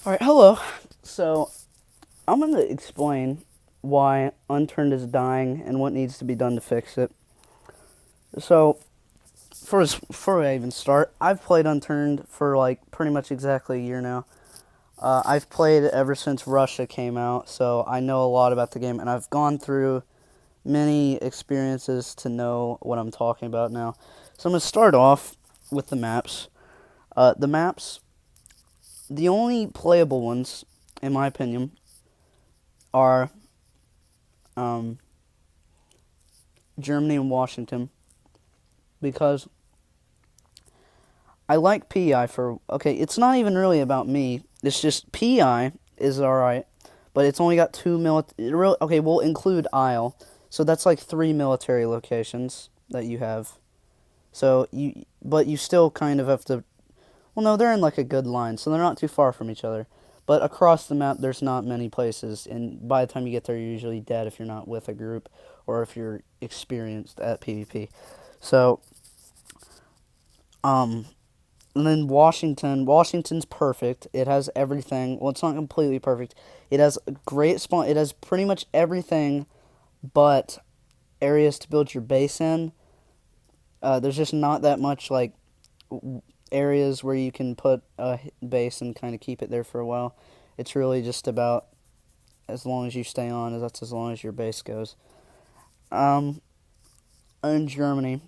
Alright, hello. So, I'm going to explain why Unturned is dying and what needs to be done to fix it. So, before I even start, I've played Unturned for like pretty much exactly a year now. I've played it ever since Russia came out, so I know a lot about the game, and I've gone through many experiences to know what I'm talking about now. So, I'm going to start off with the maps. The maps, the only playable ones, in my opinion, are um, Germany and Washington because I like PEI for okay. It's not even really about me. It's just PEI is all right, but it's only got two military. Okay, we'll include Isle, so that's like three military locations that you have. But you still kind of have to. Well, no, they're in like a good line, so they're not too far from each other. But across the map, there's not many places, and by the time you get there, you're usually dead if you're not with a group or if you're experienced at PvP. So, um, and then Washington's perfect. It has everything. Well, it's not completely perfect. It has a great spawn. It has pretty much everything, but areas to build your base in. There's just not that much like areas where you can put a base and kind of keep it there for a while. It's really just about as long as you stay on, that's as long as your base goes. Um, in Germany,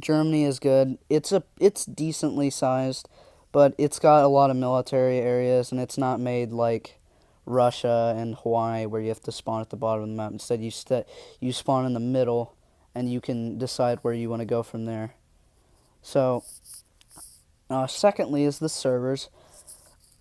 Germany is good. It's decently sized, but it's got a lot of military areas, and it's not made like Russia and Hawaii where you have to spawn at the bottom of the map. Instead, you spawn in the middle, and you can decide where you want to go from there. So, secondly, is the servers.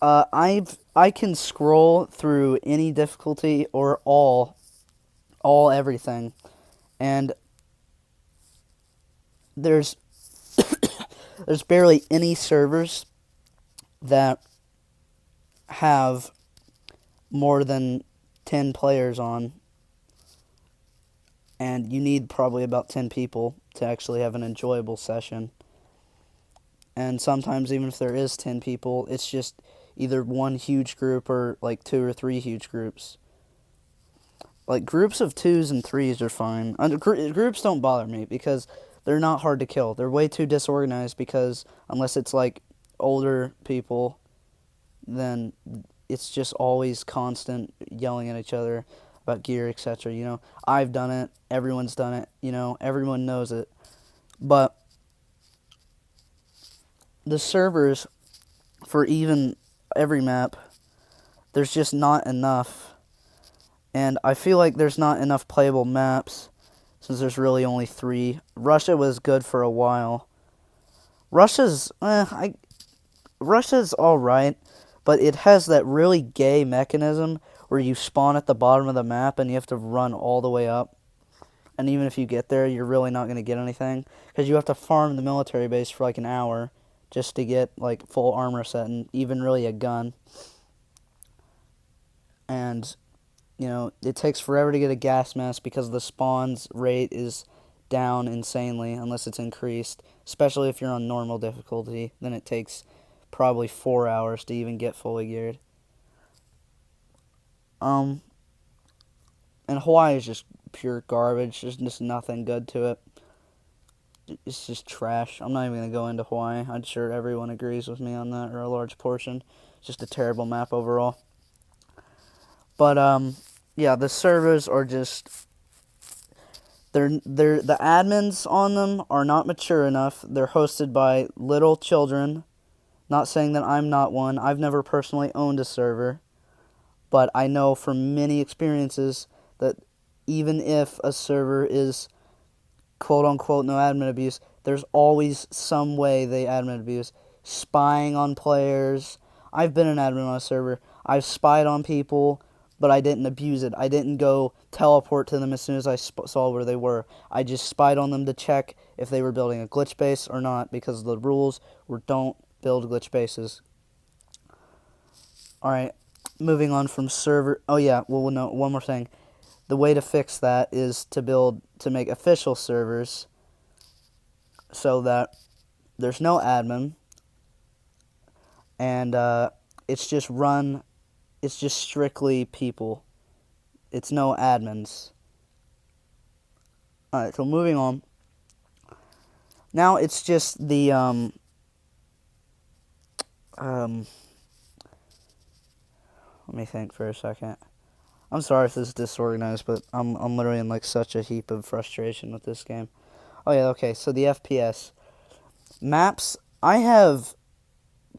I can scroll through any difficulty or all everything, and there's there's barely any servers that have more than 10 players on, and you need probably about 10 people to actually have an enjoyable session. And sometimes, even if there is 10 people, it's just either one huge group or like two or three huge groups. Like, groups of twos and threes are fine. Groups don't bother me because they're not hard to kill. They're way too disorganized because unless it's like older people, then it's just always constant yelling at each other about gear, etc. I've done it. Everyone's done it. Everyone knows it. But the servers for even every map, there's just not enough. And I feel like there's not enough playable maps since there's really only three. Russia was good for a while. Russia's all right, but it has that really gay mechanism where you spawn at the bottom of the map and you have to run all the way up. And even if you get there, you're really not going to get anything because you have to farm the military base for like an hour just to get like full armor set and even really a gun. And it takes forever to get a gas mask because the spawns rate is down insanely unless it's increased, especially if you're on normal difficulty. Then it takes probably 4 hours to even get fully geared. Um, and Hawaii is just pure garbage. There's just nothing good to it. It's just trash. I'm not even going to go into Hawaii. I'm sure everyone agrees with me on that, or a large portion. It's just a terrible map overall. But, yeah, the servers are just... the admins on them are not mature enough. They're hosted by little children. Not saying that I'm not one. I've never personally owned a server. But I know from many experiences that even if a server is quote-unquote no admin abuse, there's always some way they admin abuse. Spying on players. I've been an admin on a server. I've spied on people, but I didn't abuse it. I didn't go teleport to them as soon as I saw where they were. I just spied on them to check if they were building a glitch base or not, because the rules were don't build glitch bases. Alright, moving on from server... Oh yeah, well, no, one more thing. The way to fix that is to make official servers so that there's no admin, and it's just run. It's just strictly people. It's no admins. All right, so moving on. Now it's just the um. Let me think for a second. I'm sorry if this is disorganized, but I'm literally in like such a heap of frustration with this game. Oh yeah, okay. So the FPS maps. I have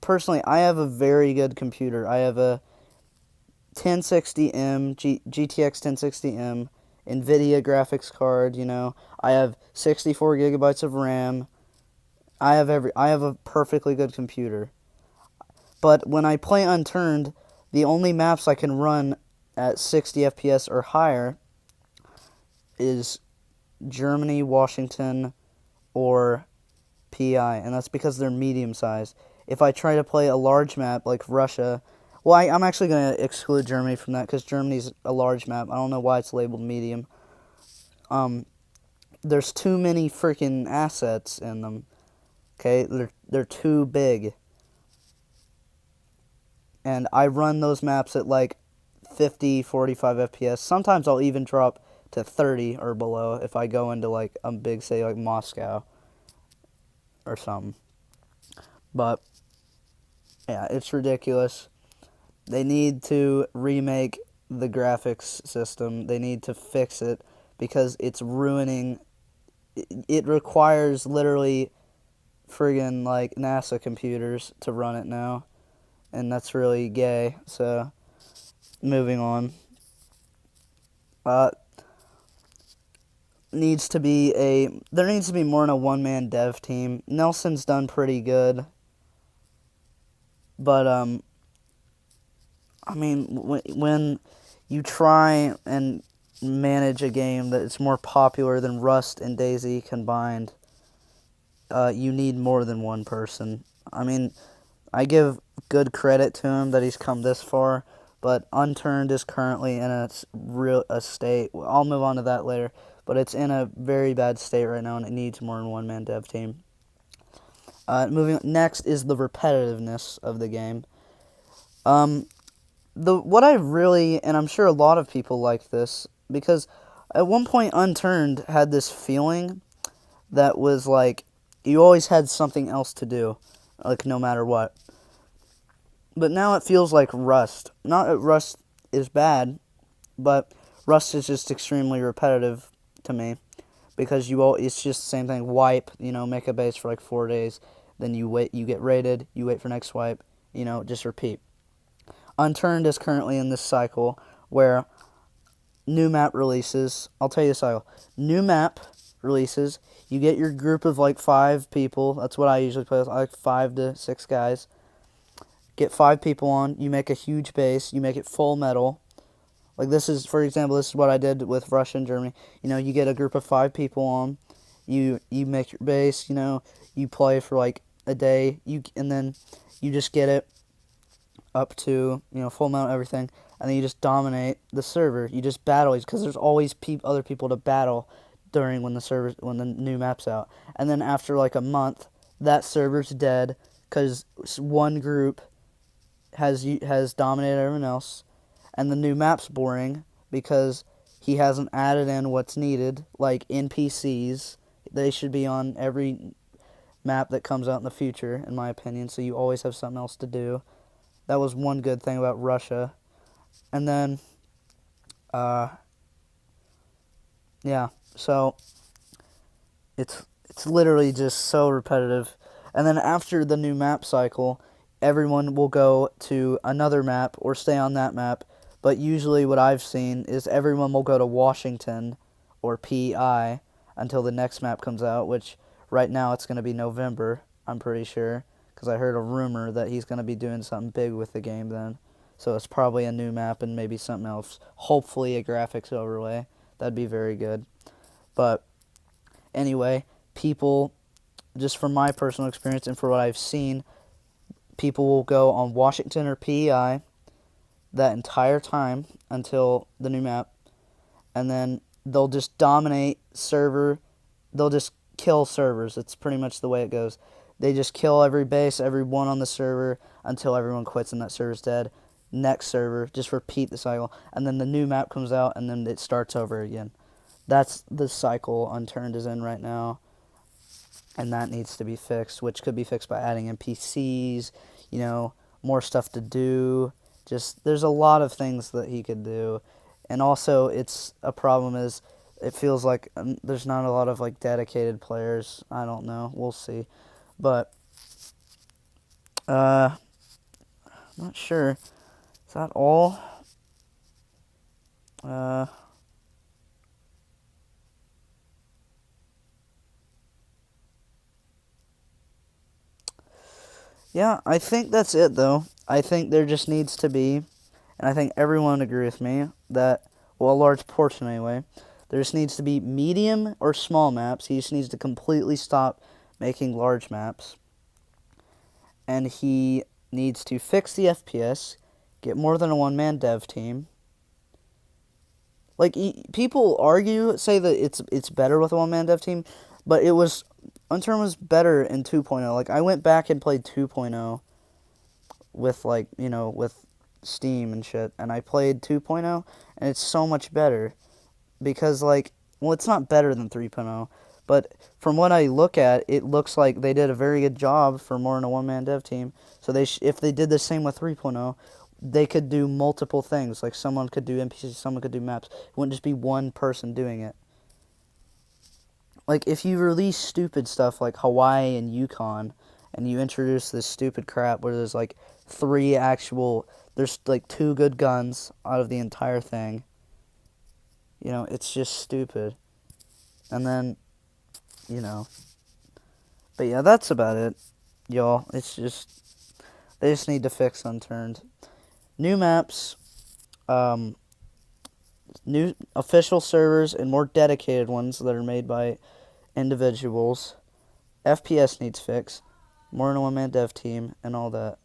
a very good computer. I have a 1060M GTX 1060M NVIDIA graphics card. I have 64 gigabytes of RAM. I have a perfectly good computer. But when I play Unturned, the only maps I can run at 60 FPS or higher is Germany, Washington, or PI, and that's because they're medium sized. If I try to play a large map like Russia, well, I'm actually going to exclude Germany from that because Germany's a large map. I don't know why it's labeled medium. There's too many freaking assets in them. Okay, they're too big, and I run those maps at like 50, 45 FPS. Sometimes I'll even drop to 30 or below if I go into like a big city like Moscow or something. But yeah, it's ridiculous. They need to remake the graphics system. They need to fix it because it's ruining. It requires literally friggin' like NASA computers to run it now, and that's really gay. So moving on. Uh, there needs to be more than a one-man dev team. Nelson's done pretty good, but I mean, when you try and manage a game that is more popular than Rust and DayZ combined, you need more than one person. I mean, I give good credit to him that he's come this far, but Unturned is currently in a state. I'll move on to that later, but it's in a very bad state right now, and it needs more than one man dev team. Moving on, next is the repetitiveness of the game. What I really, and I'm sure a lot of people like this, because at one point Unturned had this feeling that was like you always had something else to do, like no matter what. But now it feels like Rust. Not that Rust is bad, but Rust is just extremely repetitive to me because it's just the same thing. Wipe, make a base for like 4 days, then you wait, you get raided, you wait for next wipe, just repeat. Unturned is currently in this cycle where new map releases. I'll tell you the cycle. New map releases. You get your group of like 5 people. That's what I usually play with. I like 5 to 6 guys. Get 5 people on. You make a huge base. You make it full metal. Like this is, for example, this is what I did with Russia and Germany. You get a group of 5 people on. You make your base. You play for like a day. And then you just get it up to full metal everything, and then you just dominate the server. You just battle because there's always other people to battle during when the new map's out. And then after like a month, that server's dead because one group has dominated everyone else, and the new map's boring because he hasn't added in what's needed, like NPCs. They should be on every map that comes out in the future, in my opinion, so you always have something else to do. That was one good thing about Russia. And then, yeah, so it's literally just so repetitive. And then after the new map cycle, everyone will go to another map or stay on that map. But usually what I've seen is everyone will go to Washington or PI until the next map comes out, which right now it's going to be November, I'm pretty sure. Because I heard a rumor that he's going to be doing something big with the game then. So it's probably a new map and maybe something else. Hopefully a graphics overlay. That'd be very good. But anyway, people, just from my personal experience and for what I've seen, people will go on Washington or PEI that entire time until the new map. And then they'll just dominate server. They'll just kill servers. It's pretty much the way it goes. They just kill every base, everyone on the server until everyone quits and that server's dead. Next server, just repeat the cycle, and then the new map comes out, and then it starts over again. That's the cycle Unturned is in right now, and that needs to be fixed, which could be fixed by adding NPCs, more stuff to do. Just there's a lot of things that he could do, and also it's a problem is it feels like there's not a lot of like dedicated players. I don't know, we'll see, but I'm not sure. Is that all? Uh, yeah, I think that's it though. I think there just needs to be, and I think everyone would agree with me that, well, a large portion anyway, there just needs to be medium or small maps. He just needs to completely stop making large maps, and he needs to fix the FPS, get more than a one-man dev team. Like people say that it's better with a one-man dev team, but Unturned was better in 2.0. Like I went back and played 2.0 with with Steam and shit, and I played 2.0 and it's so much better because well, it's not better than 3.0, but from what I look at, it looks like they did a very good job for more than a one-man dev team. So if they did the same with 3.0, they could do multiple things. Like someone could do NPCs, someone could do maps. It wouldn't just be one person doing it. Like if you release stupid stuff like Hawaii and Yukon, and you introduce this stupid crap where there's like two good guns out of the entire thing. It's just stupid. And then, you know, but yeah, that's about it, y'all. They just need to fix Unturned. New maps, um, new official servers, and more dedicated ones that are made by individuals. FPS needs fix, more than a one-man dev team, and all that.